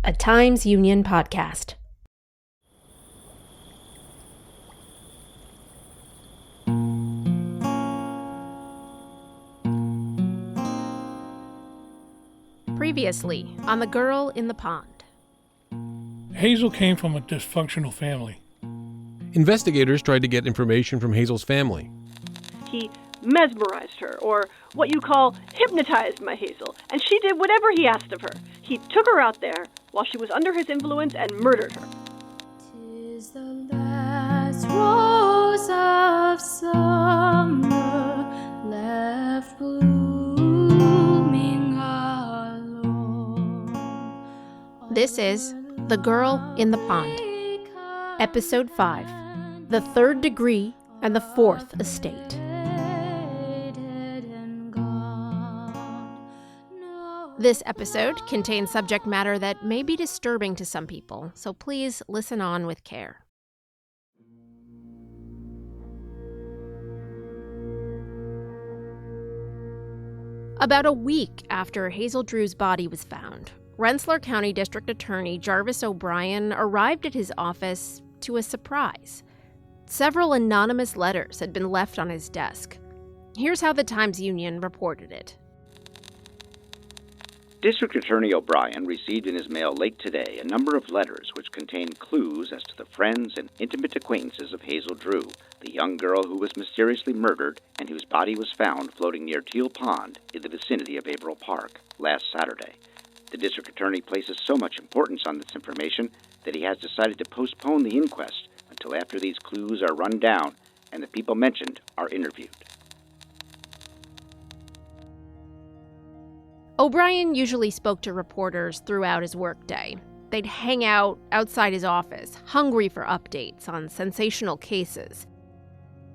a Times Union podcast. Previously on The Girl in the Pond. Hazel came from a dysfunctional family. Investigators tried to get information from Hazel's family. He mesmerized her, or what you call hypnotized my Hazel, and she did whatever he asked of her. He took her out there while she was under his influence and murdered her. 'Tis the last rose of summer left blooming alone. This is The Girl in the Pond, Episode 5, The Third Degree and the Fourth Estate. This episode contains subject matter that may be disturbing to some people, so please listen on with care. About a week after Hazel Drew's body was found, Rensselaer County District Attorney Jarvis O'Brien arrived at his office to a surprise. Several anonymous letters had been left on his desk. Here's how the Times Union reported it. District Attorney O'Brien received in his mail late today a number of letters which contained clues as to the friends and intimate acquaintances of Hazel Drew, the young girl who was mysteriously murdered and whose body was found floating near Teal Pond in the vicinity of Averill Park last Saturday. The district attorney places so much importance on this information that he has decided to postpone the inquest until after these clues are run down and the people mentioned are interviewed. O'Brien usually spoke to reporters throughout his workday. They'd hang out outside his office, hungry for updates on sensational cases.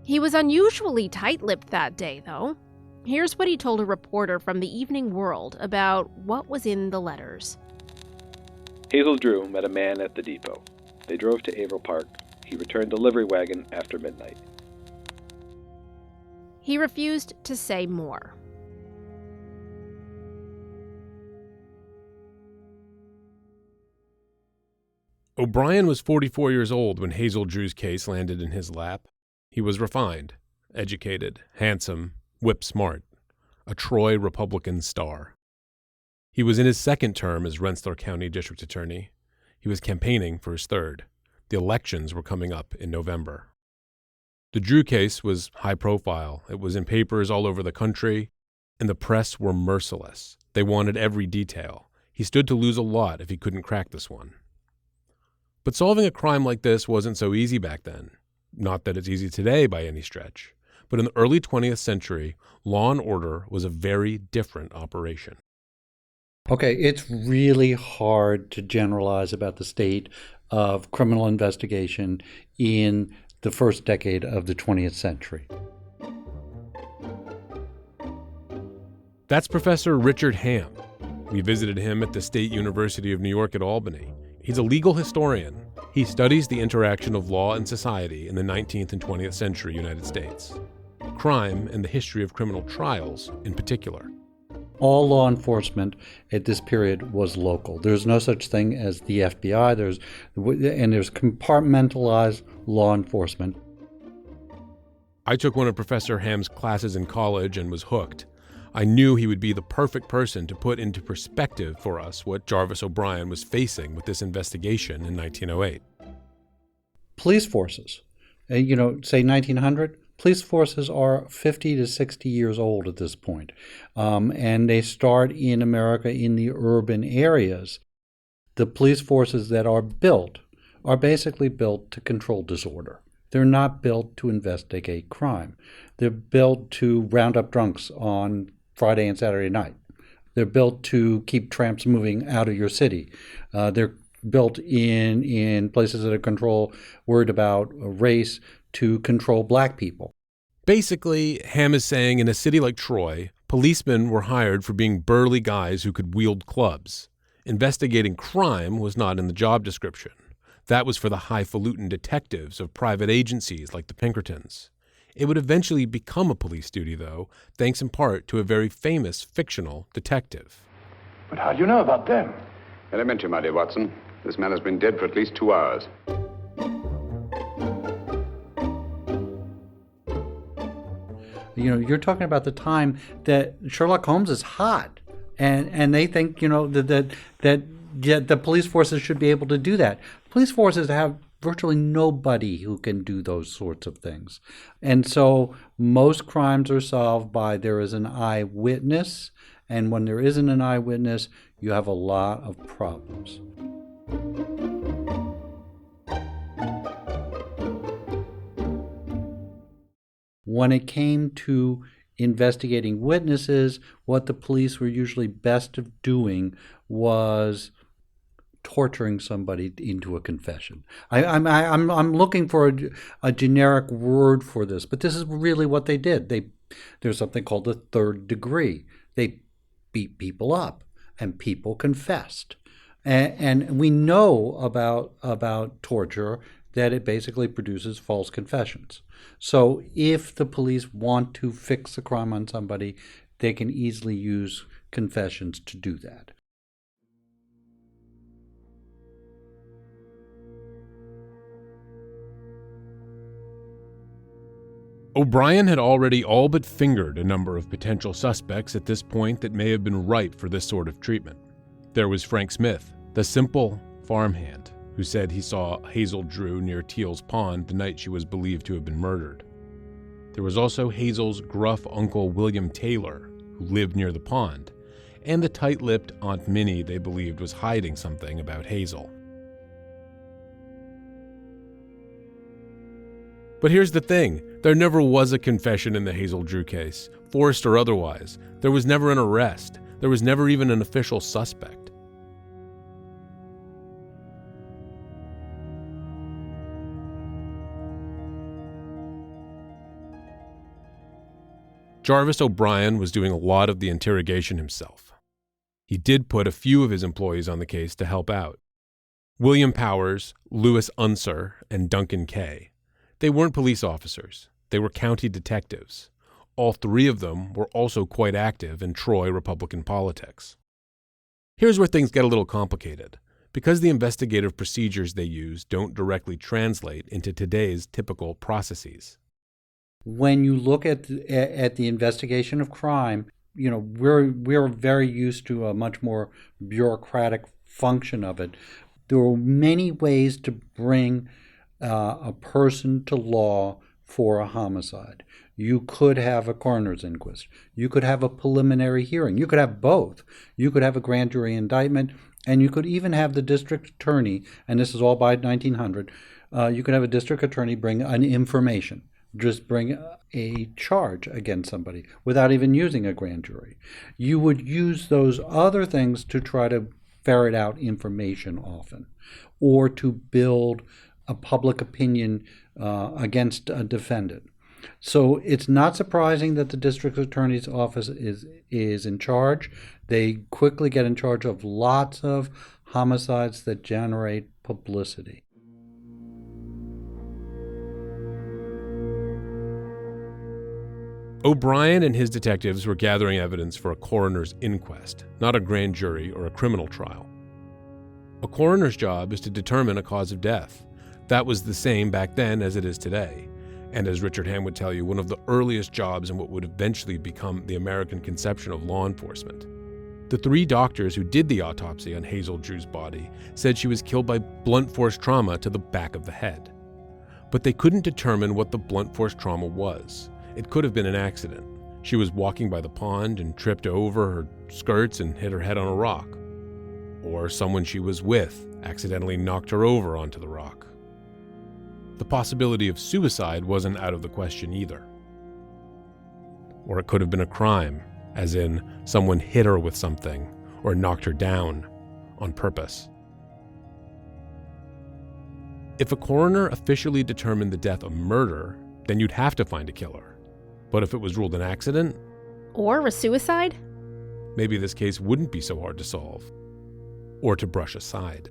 He was unusually tight-lipped that day, though. Here's what he told a reporter from the Evening World about what was in the letters. Hazel Drew met a man at the depot. They drove to Averill Park. He returned the delivery wagon after midnight. He refused to say more. O'Brien was 44 years old when Hazel Drew's case landed in his lap. He was refined, educated, handsome, whip-smart, a Troy Republican star. He was in his second term as Rensselaer County District Attorney. He was campaigning for his third. The elections were coming up in November. The Drew case was high profile. It was in papers all over the country, and the press were merciless. They wanted every detail. He stood to lose a lot if he couldn't crack this one. But solving a crime like this wasn't so easy back then. Not that it's easy today by any stretch. But in the early 20th century, law and order was a very different operation. Okay, it's really hard to generalize about the state of criminal investigation in the first decade of the 20th century. That's Professor Richard Ham. We visited him at the State University of New York at Albany. He's a legal historian. He studies the interaction of law and society in the 19th and 20th century United States. Crime and the history of criminal trials in particular. All law enforcement at this period was local. There's no such thing as the FBI. There's compartmentalized law enforcement. I took one of Professor Ham's classes in college and was hooked. I knew he would be the perfect person to put into perspective for us what Jarvis O'Brien was facing with this investigation in 1908. Police forces, say 1900, police forces are 50 to 60 years old at this point. And they start in America in the urban areas. The police forces that are built are basically built to control disorder. They're not built to investigate crime. They're built to round up drunks on Friday and Saturday night. They're built to keep tramps moving out of your city. They're built in places that are worried about race to control black people. Basically, Ham is saying in a city like Troy, policemen were hired for being burly guys who could wield clubs. Investigating crime was not in the job description. That was for the highfalutin detectives of private agencies like the Pinkertons. It would eventually become a police duty, though, thanks in part to a very famous fictional detective. But how do you know about them? Elementary, my dear Watson. This man has been dead for at least 2 hours. You know, you're talking about the time that Sherlock Holmes is hot, and they think, you know, that the police forces should be able to do that. Police forces have virtually nobody who can do those sorts of things. And so most crimes are solved by there is an eyewitness, and when there isn't an eyewitness, you have a lot of problems. When it came to investigating witnesses, what the police were usually best of doing was torturing somebody into a confession. I'm looking for a generic word for this, but this is really what they did. There's something called the third degree. They beat people up, and people confessed. And we know about torture that it basically produces false confessions. So if the police want to fix a crime on somebody, they can easily use confessions to do that. O'Brien had already all but fingered a number of potential suspects at this point that may have been ripe for this sort of treatment. There was Frank Smith, the simple farmhand, who said he saw Hazel Drew near Teal's Pond the night she was believed to have been murdered. There was also Hazel's gruff uncle William Taylor, who lived near the pond, and the tight-lipped Aunt Minnie they believed was hiding something about Hazel. But here's the thing, there never was a confession in the Hazel Drew case, forced or otherwise. There was never an arrest. There was never even an official suspect. Jarvis O'Brien was doing a lot of the interrogation himself. He did put a few of his employees on the case to help out. William Powers, Louis Unser, and Duncan Kay. They weren't police officers. They were county detectives. All three of them were also quite active in Troy Republican politics. Here's where things get a little complicated. Because the investigative procedures they use don't directly translate into today's typical processes. When you look at the investigation of crime, you know, we're very used to a much more bureaucratic function of it. There are many ways to bring a person to law for a homicide. You could have a coroner's inquest. You could have a preliminary hearing. You could have both. You could have a grand jury indictment, and you could even have the district attorney, and this is all by 1900, you could have a district attorney bring an information. Just bring a charge against somebody without even using a grand jury. You would use those other things to try to ferret out information often, or to build a public opinion against a defendant. So it's not surprising that the district attorney's office is in charge. They quickly get in charge of lots of homicides that generate publicity. O'Brien and his detectives were gathering evidence for a coroner's inquest, not a grand jury or a criminal trial. A coroner's job is to determine a cause of death. That was the same back then as it is today, and as Richard Ham would tell you, one of the earliest jobs in what would eventually become the American conception of law enforcement. The three doctors who did the autopsy on Hazel Drew's body said she was killed by blunt force trauma to the back of the head. But they couldn't determine what the blunt force trauma was. It could have been an accident. She was walking by the pond and tripped over her skirts and hit her head on a rock. Or someone she was with accidentally knocked her over onto the rock. The possibility of suicide wasn't out of the question either. Or it could have been a crime, as in someone hit her with something or knocked her down on purpose. If a coroner officially determined the death a murder, then you'd have to find a killer. But if it was ruled an accident, or a suicide, maybe this case wouldn't be so hard to solve or to brush aside.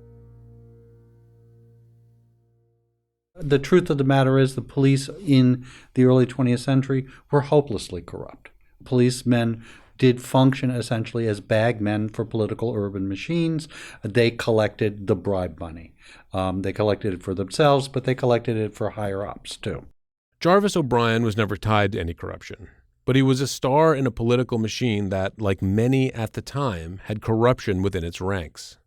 The truth of the matter is the police in the early 20th century were hopelessly corrupt. Policemen did function essentially as bagmen for political urban machines. They collected the bribe money. They collected it for themselves, but they collected it for higher-ups, too. Jarvis O'Brien was never tied to any corruption, but he was a star in a political machine that, like many at the time, had corruption within its ranks.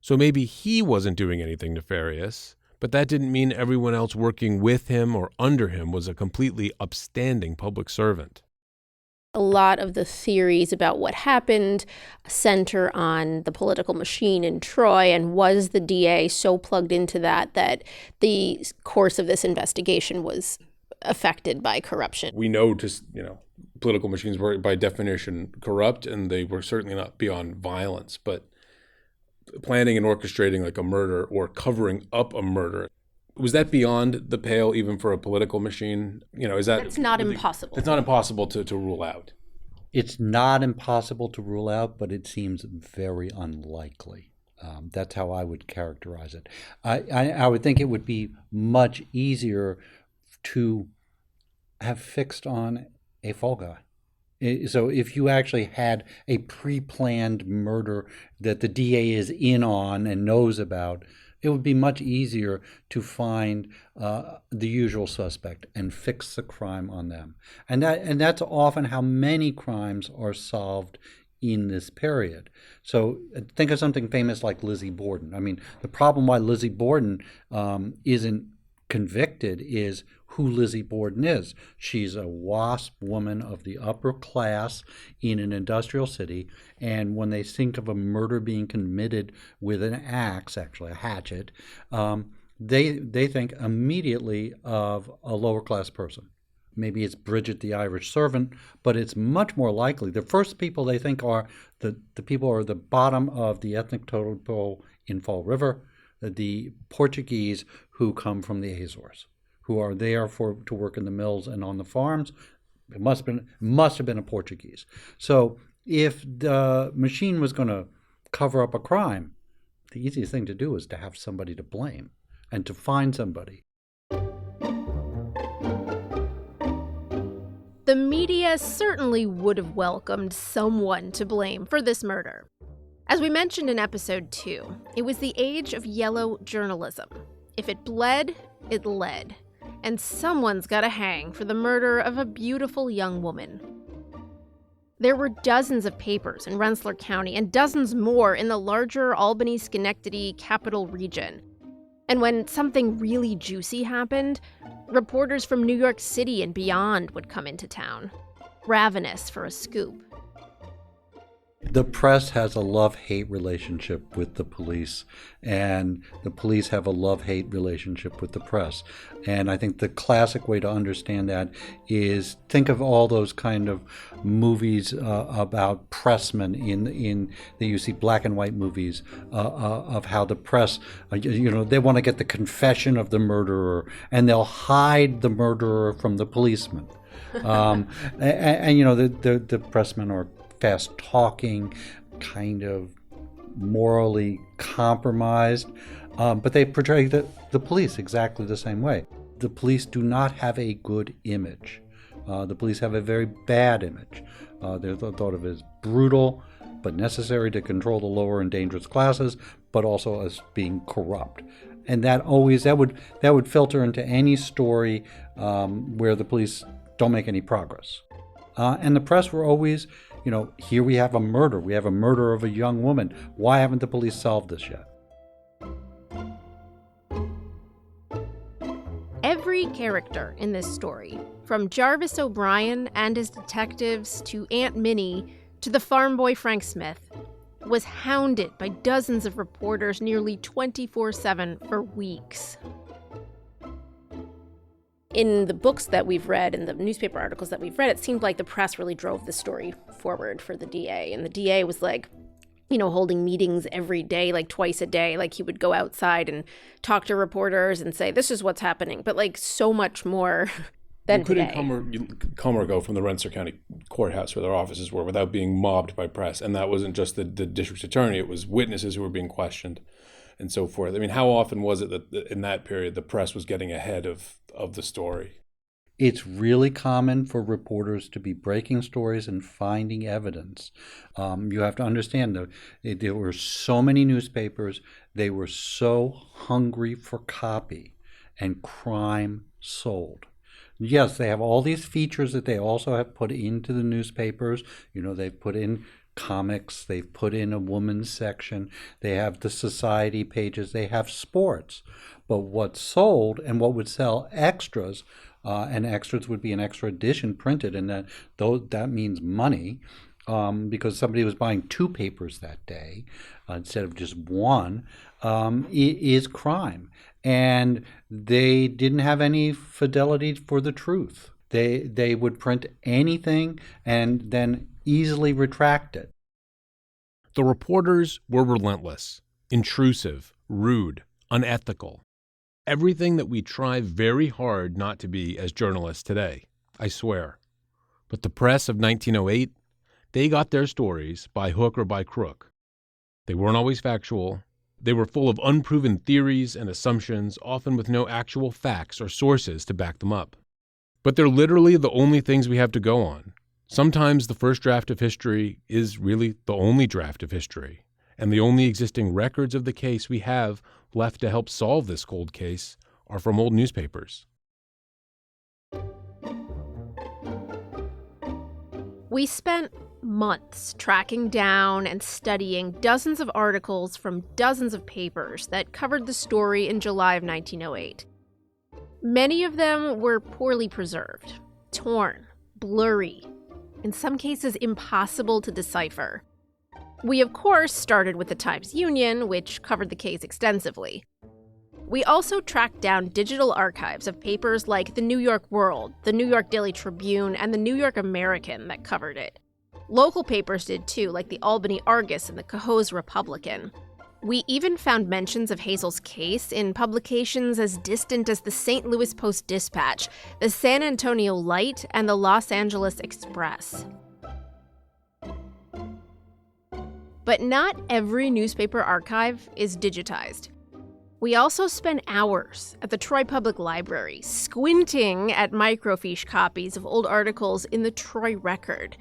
So maybe he wasn't doing anything nefarious, but that didn't mean everyone else working with him or under him was a completely upstanding public servant. A lot of the theories about what happened center on the political machine in Troy, and was the DA so plugged into that the course of this investigation was affected by corruption? We know political machines were by definition corrupt, and they were certainly not beyond violence, but planning and orchestrating like a murder or covering up a murder, was that beyond the pale even for a political machine? It's not really impossible. It's not impossible to rule out. It's not impossible to rule out, but it seems very unlikely. That's how I would characterize it. I would think it would be much easier to have fixed on a fall guy. So if you actually had a pre-planned murder that the DA is in on and knows about, it would be much easier to find the usual suspect and fix the crime on them. And that's often how many crimes are solved in this period. So think of something famous like Lizzie Borden. I mean, the problem why Lizzie Borden isn't convicted is who Lizzie Borden is. She's a WASP woman of the upper class in an industrial city, and when they think of a murder being committed with an axe, actually a hatchet, they think immediately of a lower class person. Maybe it's Bridget the Irish servant, but it's much more likely. The first people they think are the people are the bottom of the ethnic totem pole in Fall River, the Portuguese who come from the Azores, who are there to work in the mills and on the farms. It must have been a Portuguese. So if the machine was going to cover up a crime, the easiest thing to do is to have somebody to blame and to find somebody. The media certainly would have welcomed someone to blame for this murder. As we mentioned in episode 2, it was the age of yellow journalism. If it bled, it led. And someone's gotta hang for the murder of a beautiful young woman. There were dozens of papers in Rensselaer County and dozens more in the larger Albany-Schenectady capital region. And when something really juicy happened, reporters from New York City and beyond would come into town, ravenous for a scoop. The press has a love-hate relationship with the police, and the police have a love-hate relationship with the press. And I think the classic way to understand that is think of all those kind of movies about pressmen that you see black and white movies of how the press, they want to get the confession of the murderer, and they'll hide the murderer from the policeman. The pressmen are fast-talking, kind of morally compromised, but they portray the police exactly the same way. The police do not have a good image. The police have a very bad image. They're thought of as brutal, but necessary to control the lower and dangerous classes, but also as being corrupt. And that would filter into any story where the police don't make any progress. And the press were always, here we have a murder. We have a murder of a young woman. Why haven't the police solved this yet? Every character in this story, from Jarvis O'Brien and his detectives to Aunt Minnie to the farm boy Frank Smith, was hounded by dozens of reporters nearly 24/7 for weeks. In the books that we've read and the newspaper articles that we've read, it seemed like the press really drove the story forward for the DA. And the DA was holding meetings every day, like twice a day. Like he would go outside and talk to reporters and say, this is what's happening. But so much more than today. You couldn't come or go from the Rensselaer County courthouse where their offices were without being mobbed by press. And that wasn't just the district attorney. It was witnesses who were being questioned and so forth. I mean, how often was it that in that period the press was getting ahead of the story? It's really common for reporters to be breaking stories and finding evidence. You have to understand, though, there were so many newspapers, they were so hungry for copy, and crime sold. Yes, they have all these features that they also have put into the newspapers. They've put in comics, they've put in a woman's section, they have the society pages, they have sports. But what sold and what would sell extras, and extras would be an extra edition printed, and that means money, because somebody was buying 2 papers that day instead of just one, is crime. And they didn't have any fidelity for the truth. They would print anything and then easily retract it. The reporters were relentless, intrusive, rude, unethical. Everything that we try very hard not to be as journalists today, I swear. But the press of 1908, they got their stories by hook or by crook. They weren't always factual. They were full of unproven theories and assumptions, often with no actual facts or sources to back them up. But they're literally the only things we have to go on. Sometimes the first draft of history is really the only draft of history, and the only existing records of the case we have left to help solve this cold case are from old newspapers. We spent months tracking down and studying dozens of articles from dozens of papers that covered the story in July of 1908. Many of them were poorly preserved, torn, blurry, in some cases impossible to decipher. We, of course, started with the Times-Union, which covered the case extensively. We also tracked down digital archives of papers like the New York World, the New York Daily Tribune, and the New York American that covered it. Local papers did too, like the Albany Argus and the Cohoes Republican. We even found mentions of Hazel's case in publications as distant as the St. Louis Post-Dispatch, the San Antonio Light, and the Los Angeles Express. But not every newspaper archive is digitized. We also spent hours at the Troy Public Library squinting at microfiche copies of old articles in the Troy Record.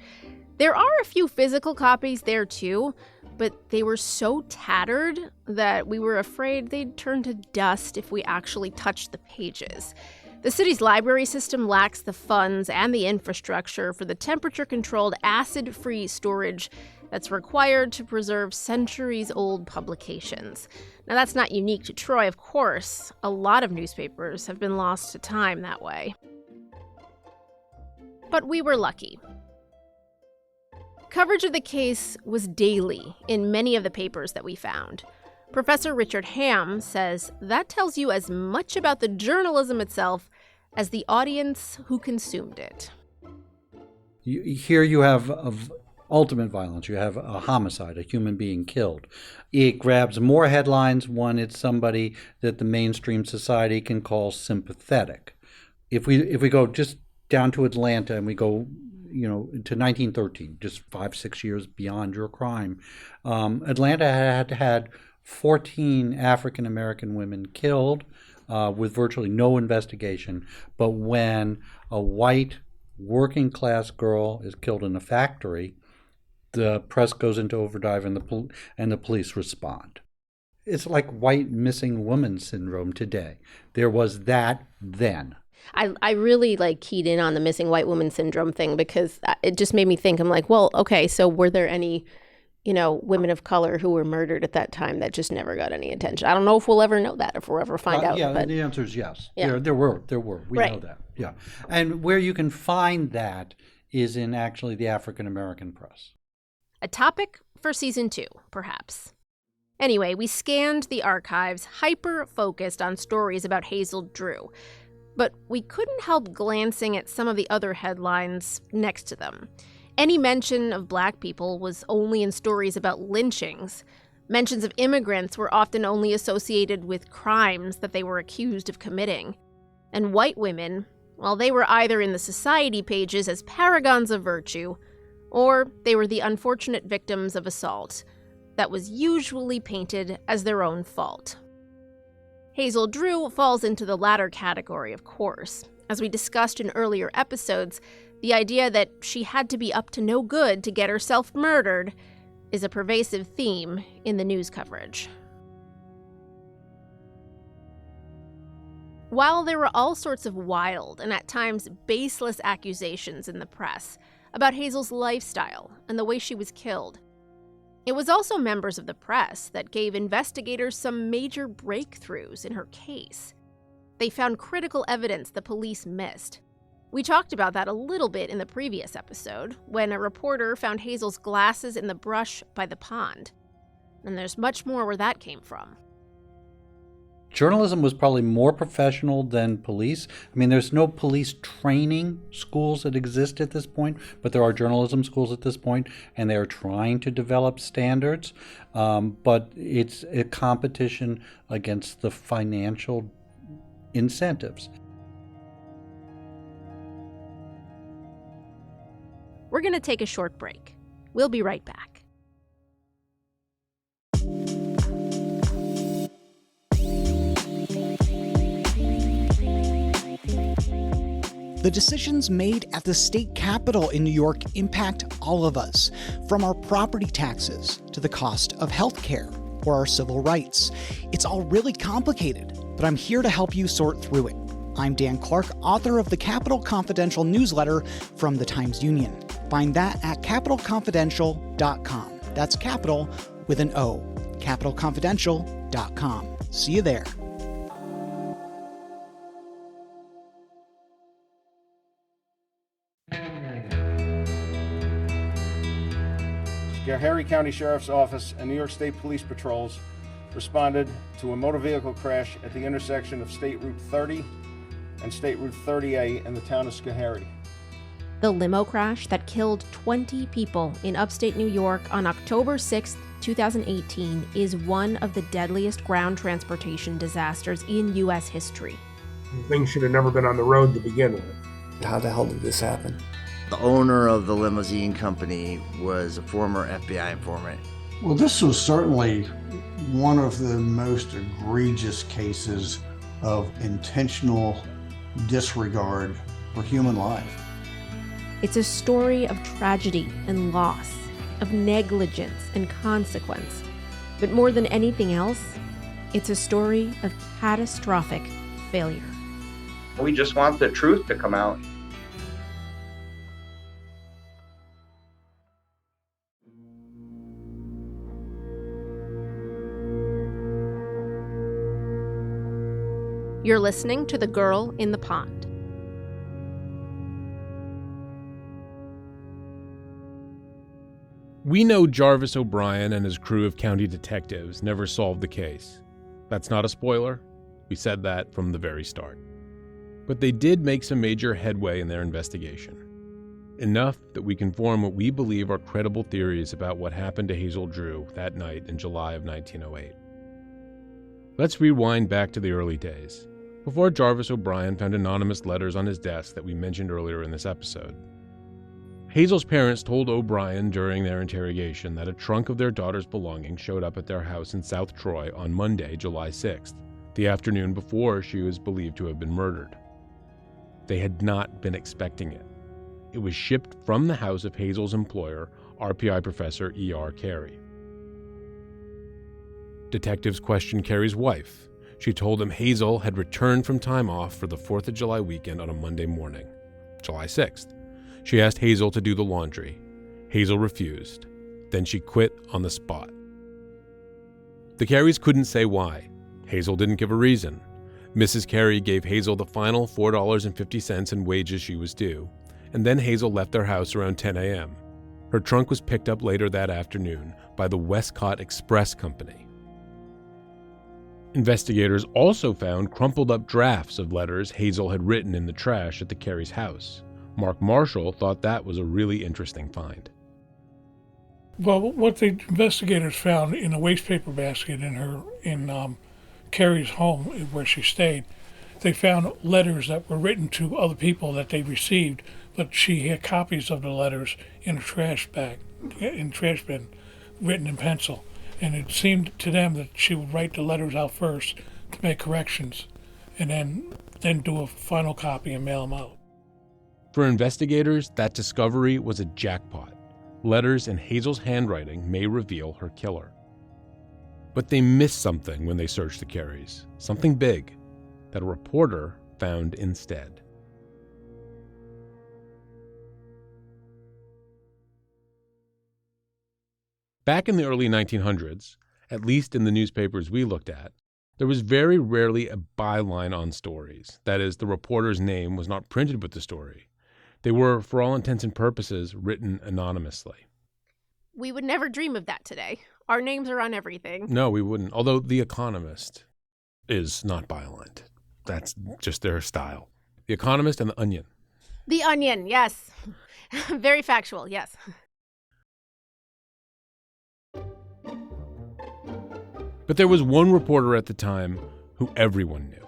There are a few physical copies there too, but they were so tattered that we were afraid they'd turn to dust if we actually touched the pages. The city's library system lacks the funds and the infrastructure for the temperature-controlled, acid-free storage that's required to preserve centuries-old publications. Now, that's not unique to Troy, of course. A lot of newspapers have been lost to time that way. But we were lucky. Coverage of the case was daily in many of the papers that we found. Professor Richard Ham says that tells you as much about the journalism itself as the audience who consumed it. Here you have ultimate violence. You have a homicide, a human being killed. It grabs more headlines when it's somebody that the mainstream society can call sympathetic. If we go just down to Atlanta and we go to 1913, just 5-6 years beyond your crime, Atlanta had 14 African American women killed with virtually no investigation. But when a white working class girl is killed in a factory, the press goes into overdrive and the police respond. It's like white missing woman syndrome today. There was that then. I really keyed in on the missing white woman syndrome thing because it just made me think. I'm like, well, okay, so were there any, women of color who were murdered at that time that just never got any attention? I don't know if we'll ever know that, if we'll ever find out. Yeah, but the answer is yes. Yeah. There were. We right. know that. Yeah. And where you can find that is in actually the African American press. A topic for season 2, perhaps. Anyway, we scanned the archives, hyper-focused on stories about Hazel Drew. But we couldn't help glancing at some of the other headlines next to them. Any mention of black people was only in stories about lynchings. Mentions of immigrants were often only associated with crimes that they were accused of committing. And white women, well, they were either in the society pages as paragons of virtue, or they were the unfortunate victims of assault that was usually painted as their own fault. Hazel Drew falls into the latter category, of course. As we discussed in earlier episodes, the idea that she had to be up to no good to get herself murdered is a pervasive theme in the news coverage. While there were all sorts of wild and at times baseless accusations in the press about Hazel's lifestyle and the way she was killed, it was also members of the press that gave investigators some major breakthroughs in her case. They found critical evidence the police missed. We talked about that a little bit in the previous episode, when a reporter found Hazel's glasses in the brush by the pond. And there's much more where that came from. Journalism was probably more professional than police. I mean, there's no police training schools that exist at this point, but there are journalism schools at this point, and they are trying to develop standards. But it's a competition against the financial incentives. We're going to take a short break. We'll be right back. The decisions made at the state capitol in New York impact all of us, from our property taxes to the cost of health care or our civil rights. It's all really complicated, but I'm here to help you sort through it. I'm Dan Clark, author of the Capitol Confidential newsletter from the Times-Union. Find that at capitalconfidential.com. That's capital with an O. capitalconfidential.com. See you there. Schoharie County Sheriff's Office and New York State Police Patrols responded to a motor vehicle crash at the intersection of State Route 30 and State Route 30A in the town of Schoharie. The limo crash that killed 20 people in upstate New York on October 6, 2018 is one of the deadliest ground transportation disasters in U.S. history. Things should have never been on the road to begin with. How the hell did this happen? The owner of the limousine company was a former FBI informant. Well, this was certainly one of the most egregious cases of intentional disregard for human life. It's a story of tragedy and loss, of negligence and consequence. But more than anything else, it's a story of catastrophic failure. We just want the truth to come out. You're listening to The Girl in the Pond. We know Jarvis O'Brien and his crew of county detectives never solved the case. That's not a spoiler. We said that from the very start. But they did make some major headway in their investigation. Enough that we can form what we believe are credible theories about what happened to Hazel Drew that night in July of 1908. Let's rewind back to the early days, before Jarvis O'Brien found anonymous letters on his desk that we mentioned earlier in this episode. Hazel's parents told O'Brien during their interrogation that a trunk of their daughter's belongings showed up at their house in South Troy on Monday, July 6th, the afternoon before she was believed to have been murdered. They had not been expecting it. It was shipped from the house of Hazel's employer, RPI professor E.R. Carey. Detectives questioned Carey's wife. She told them Hazel had returned from time off for the 4th of July weekend on a Monday morning, July 6th. She asked Hazel to do the laundry. Hazel refused. Then she quit on the spot. The Careys couldn't say why. Hazel didn't give a reason. Mrs. Carey gave Hazel the final $4.50 in wages she was due, and then Hazel left their house around 10 a.m. Her trunk was picked up later that afternoon by the Westcott Express Company. Investigators also found crumpled up drafts of letters Hazel had written in the trash at the Careys' house. Mark Marshall thought that was a really interesting find. Well, what the investigators found in a waste paper basket in Carey's home where she stayed, they found letters that were written to other people that they received, but she had copies of the letters in a trash bin, written in pencil. And it seemed to them that she would write the letters out first to make corrections, and then then do a final copy and mail them out. For investigators, that discovery was a jackpot. Letters in Hazel's handwriting may reveal her killer. But they missed something when they searched the Carries, something big that a reporter found instead. Back in the early 1900s, at least in the newspapers we looked at, there was very rarely a byline on stories. That is, the reporter's name was not printed with the story. They were, for all intents and purposes, written anonymously. We would never dream of that today. Our names are on everything. No, we wouldn't. Although The Economist is not bylined. That's just their style. The Economist and The Onion. The Onion, yes. Very factual, yes. But there was one reporter at the time who everyone knew,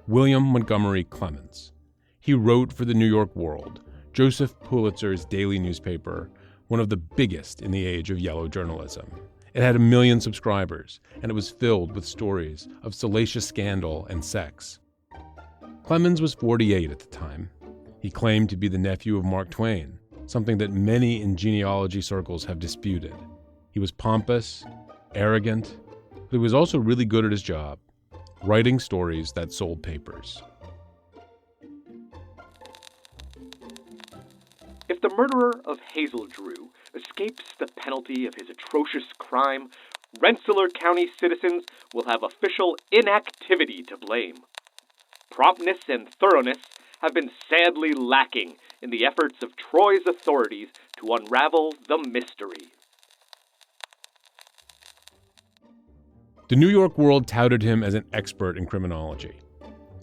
William Montgomery Clemens. He wrote for the New York World, Joseph Pulitzer's daily newspaper, one of the biggest in the age of yellow journalism. It had 1 million subscribers, and it was filled with stories of salacious scandal and sex. Clemens was 48 at the time. He claimed to be the nephew of Mark Twain, something that many in genealogy circles have disputed. He was pompous, arrogant, but he was also really good at his job, writing stories that sold papers. If the murderer of Hazel Drew escapes the penalty of his atrocious crime, Rensselaer County citizens will have official inactivity to blame. Promptness and thoroughness have been sadly lacking in the efforts of Troy's authorities to unravel the mystery. The New York World touted him as an expert in criminology.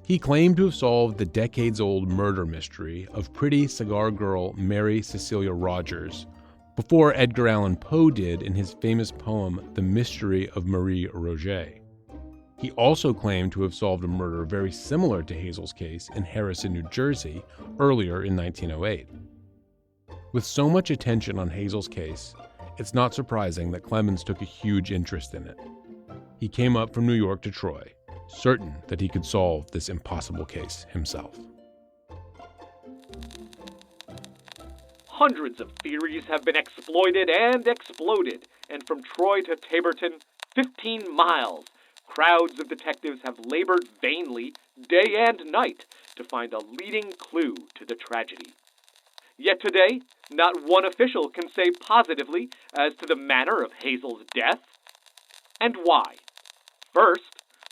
He claimed to have solved the decades-old murder mystery of pretty cigar girl Mary Cecilia Rogers before Edgar Allan Poe did in his famous poem The Mystery of Marie Roget. He also claimed to have solved a murder very similar to Hazel's case in Harrison, New Jersey, earlier in 1908. With so much attention on Hazel's case, it's not surprising that Clemens took a huge interest in it. He came up from New York to Troy, certain that he could solve this impossible case himself. Hundreds of theories have been exploited and exploded, and from Troy to Taborton, 15 miles, crowds of detectives have labored vainly, day and night, to find a leading clue to the tragedy. Yet today, not one official can say positively as to the manner of Hazel's death. And why? First,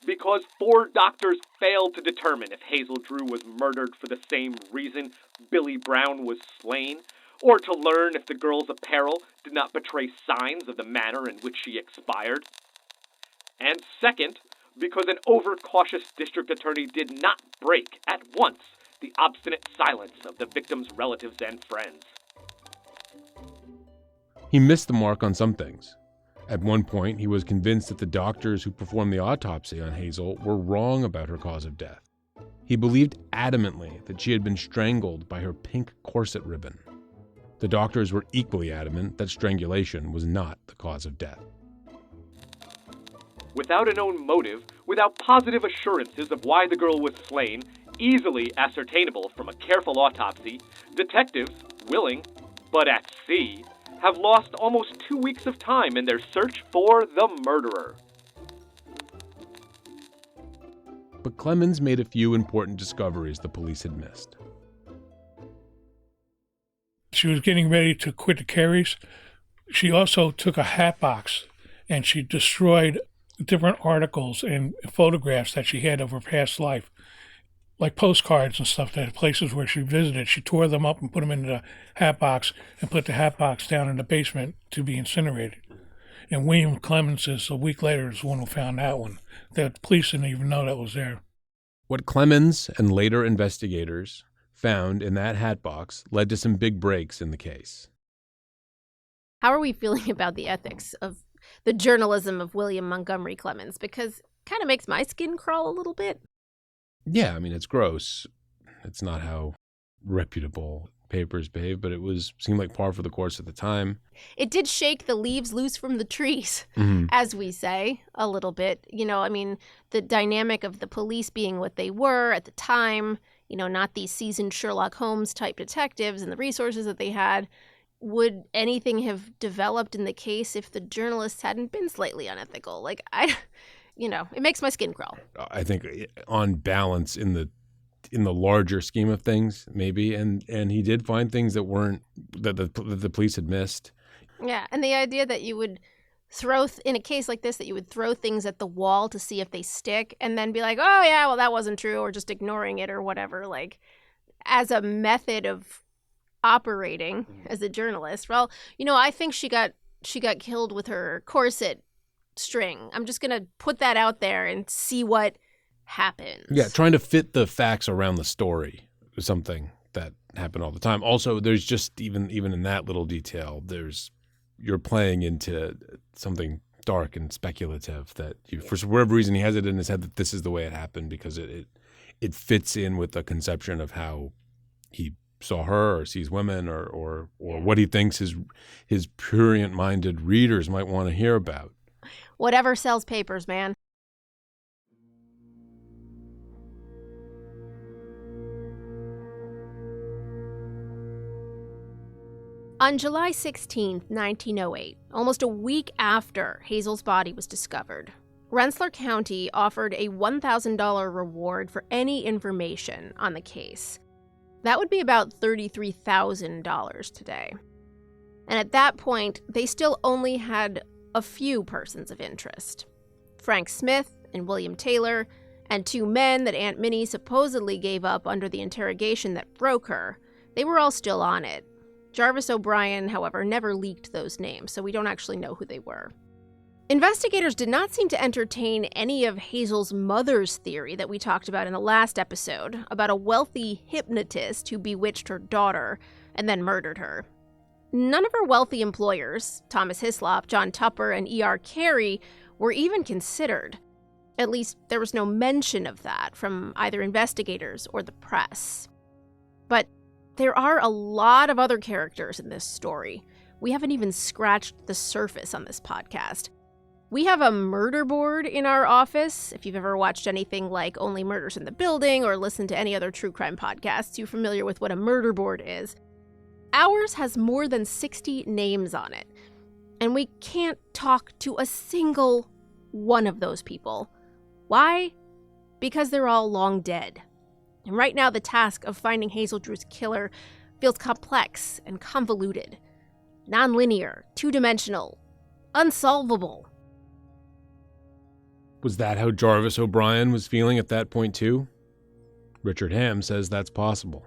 because 4 doctors failed to determine if Hazel Drew was murdered for the same reason Billy Brown was slain, or to learn if the girl's apparel did not betray signs of the manner in which she expired. And second, because an overcautious district attorney did not break at once the obstinate silence of the victim's relatives and friends. He missed the mark on some things. At one point, he was convinced that the doctors who performed the autopsy on Hazel were wrong about her cause of death. He believed adamantly that she had been strangled by her pink corset ribbon. The doctors were equally adamant that strangulation was not the cause of death. Without a known motive, without positive assurances of why the girl was slain, easily ascertainable from a careful autopsy, detectives, willing, but at sea, have lost almost 2 weeks of time in their search for the murderer. But Clemens made a few important discoveries the police had missed. She was getting ready to quit the Carries. She also took a hat box and she destroyed different articles and photographs that she had of her past life, like postcards and stuff, that places where she visited. She tore them up and put them into the hat box and put the hat box down in the basement to be incinerated. And William Clemens is, a week later, is the one who found that one. The police didn't even know that was there. What Clemens and later investigators found in that hat box led to some big breaks in the case. How are we feeling about the ethics of the journalism of William Montgomery Clemens? Because it kind of makes my skin crawl a little bit. Yeah, I mean, it's gross. It's not how reputable papers behaved, but seemed like par for the course at the time. It did shake the leaves loose from the trees, as we say, a little bit. The dynamic of the police being what they were at the time, not these seasoned Sherlock Holmes type detectives and the resources that they had. Would anything have developed in the case if the journalists hadn't been slightly unethical? It makes my skin crawl. I think on balance in the larger scheme of things, maybe, and he did find things that the police had missed. Yeah, and the idea that you would in a case like this, that you would throw things at the wall to see if they stick, and then be like, oh yeah, well that wasn't true, or just ignoring it or whatever, as a method of operating as a journalist. Well, I think she got killed with her corset string. I'm just gonna put that out there and see what happens. Yeah, trying to fit the facts around the story is something that happened all the time. Also, there's just even in that little detail, you're playing into something dark and speculative that for whatever reason he has it in his head that this is the way it happened because it fits in with the conception of how he saw her or sees women or what he thinks his prurient-minded readers might want to hear about. Whatever sells papers, man. On July 16, 1908, almost a week after Hazel's body was discovered, Rensselaer County offered a $1,000 reward for any information on the case. That would be about $33,000 today. And at that point, they still only had a few persons of interest. Frank Smith and William Taylor, and two men that Aunt Minnie supposedly gave up under the interrogation that broke her, they were all still on it. Jarvis O'Brien, however, never leaked those names, so we don't actually know who they were. Investigators did not seem to entertain any of Hazel's mother's theory that we talked about in the last episode about a wealthy hypnotist who bewitched her daughter and then murdered her. None of her wealthy employers, Thomas Hislop, John Tupper, and E.R. Carey, were even considered. At least there was no mention of that from either investigators or the press. But there are a lot of other characters in this story. We haven't even scratched the surface on this podcast. We have a murder board in our office. If you've ever watched anything like Only Murders in the Building or listened to any other true crime podcasts, you're familiar with what a murder board is. Ours has more than 60 names on it, and we can't talk to a single one of those people. Why? Because they're all long dead. And right now the task of finding Hazel Drew's killer feels complex and convoluted, nonlinear, two-dimensional, unsolvable. Was that how Jarvis O'Brien was feeling at that point too? Richard Ham says that's possible.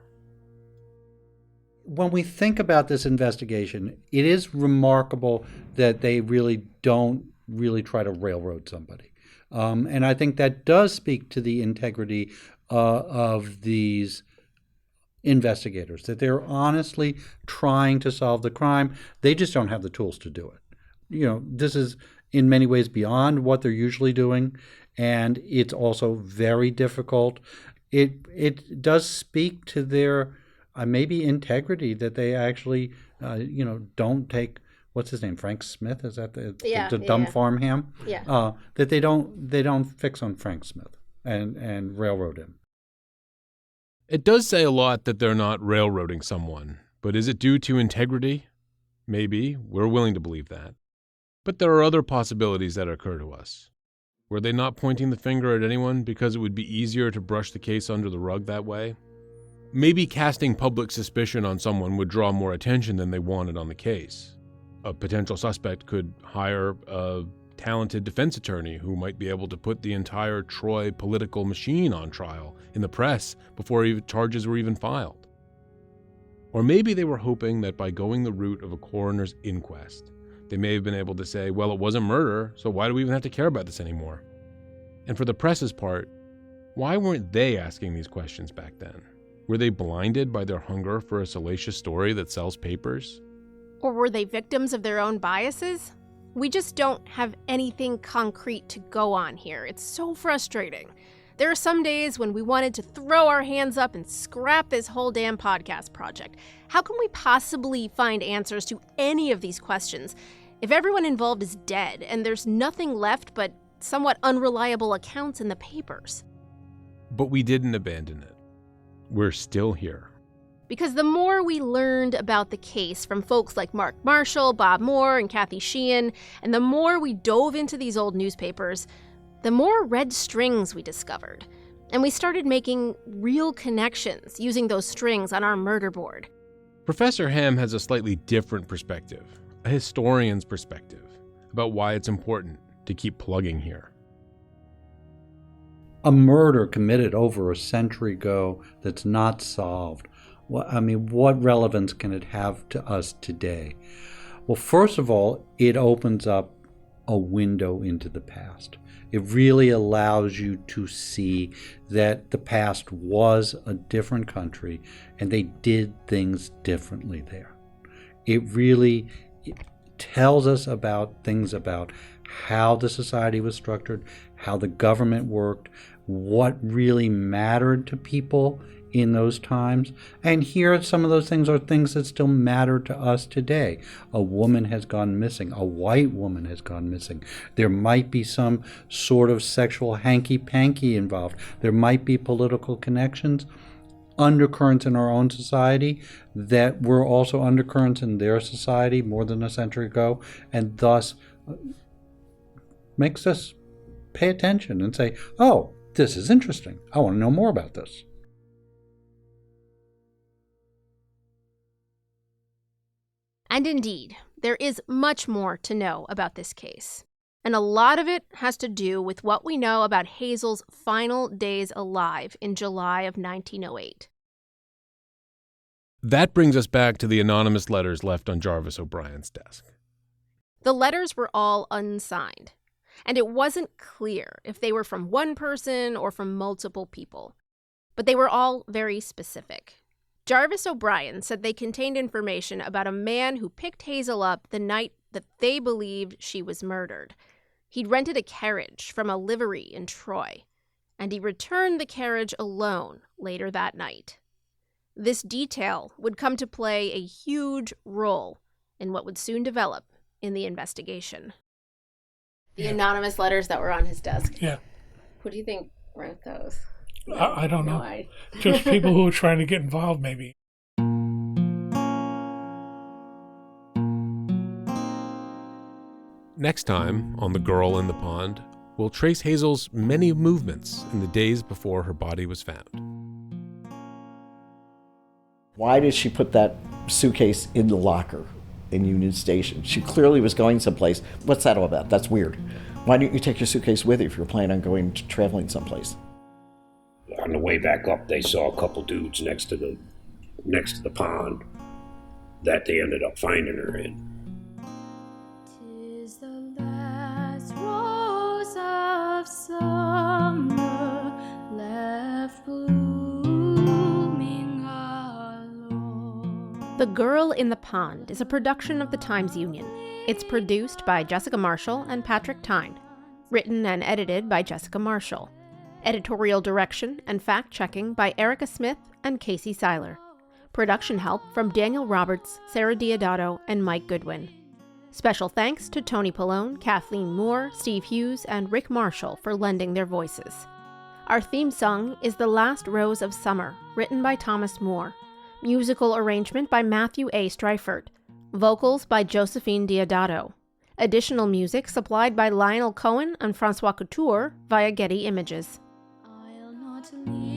When we think about this investigation, it is remarkable that they really don't try to railroad somebody. And I think that does speak to the integrity of these investigators, that they're honestly trying to solve the crime. They just don't have the tools to do it. This is in many ways beyond what they're usually doing, and it's also very difficult. It does speak to their maybe integrity that they actually don't take what's his name, Frank Smith, is that the dumb farm ham? Yeah. That they don't fix on Frank Smith and railroad him. It does say a lot that they're not railroading someone, but is it due to integrity? Maybe. We're willing to believe that. But there are other possibilities that occur to us. Were they not pointing the finger at anyone because it would be easier to brush the case under the rug that way? Maybe casting public suspicion on someone would draw more attention than they wanted on the case. A potential suspect could hire a talented defense attorney who might be able to put the entire Troy political machine on trial in the press before charges were even filed. Or maybe they were hoping that by going the route of a coroner's inquest, they may have been able to say, well, it wasn't murder, so why do we even have to care about this anymore? And for the press's part, why weren't they asking these questions back then? Were they blinded by their hunger for a salacious story that sells papers? Or were they victims of their own biases? We just don't have anything concrete to go on here. It's so frustrating. There are some days when we wanted to throw our hands up and scrap this whole damn podcast project. How can we possibly find answers to any of these questions if everyone involved is dead and there's nothing left but somewhat unreliable accounts in the papers? But we didn't abandon it. We're still here. Because the more we learned about the case from folks like Mark Marshall, Bob Moore, and Kathy Sheehan, and the more we dove into these old newspapers, the more red strings we discovered. And we started making real connections using those strings on our murder board. Professor Ham has a slightly different perspective, a historian's perspective, about why it's important to keep plugging here. A murder committed over a century ago that's not solved. What relevance can it have to us today? Well, first of all, it opens up a window into the past. It really allows you to see that the past was a different country and they did things differently there. It really tells us about things about how the society was structured, how the government worked, what really mattered to people in those times. And here, some of those things are things that still matter to us today. A woman has gone missing. A white woman has gone missing. There might be some sort of sexual hanky-panky involved. There might be political connections, undercurrents in our own society that were also undercurrents in their society more than a century ago, and thus makes us pay attention and say, oh, this is interesting. I want to know more about this. And indeed, there is much more to know about this case. And a lot of it has to do with what we know about Hazel's final days alive in July of 1908. That brings us back to the anonymous letters left on Jarvis O'Brien's desk. The letters were all unsigned, and it wasn't clear if they were from one person or from multiple people. But they were all very specific. Jarvis O'Brien said they contained information about a man who picked Hazel up the night that they believed she was murdered. He'd rented a carriage from a livery in Troy, and he returned the carriage alone later that night. This detail would come to play a huge role in what would soon develop in the investigation. The anonymous letters that were on his desk. Yeah. Who do you think wrote those? I don't know. Just people who are trying to get involved, maybe. Next time on The Girl in the Pond, we'll trace Hazel's many movements in the days before her body was found. Why did she put that suitcase in the locker in Union Station? She clearly was going someplace. What's that all about? That's weird. Why didn't you take your suitcase with you if you're planning on traveling someplace? On the way back up, they saw a couple dudes next to the pond that they ended up finding her in. 'Tis the last rose of summer left blooming alone. The Girl in the Pond is a production of the Times-Union. It's produced by Jessica Marshall and Patrick Tyne. Written and edited by Jessica Marshall. Editorial direction and fact-checking by Erica Smith and Casey Seiler. Production help from Daniel Roberts, Sarah Diodato, and Mike Goodwin. Special thanks to Tony Pallone, Kathleen Moore, Steve Hughes, and Rick Marshall for lending their voices. Our theme song is The Last Rose of Summer, written by Thomas Moore. Musical arrangement by Matthew A. Streifert. Vocals by Josephine Diodato. Additional music supplied by Lionel Cohen and Francois Couture via Getty Images. I'll not leave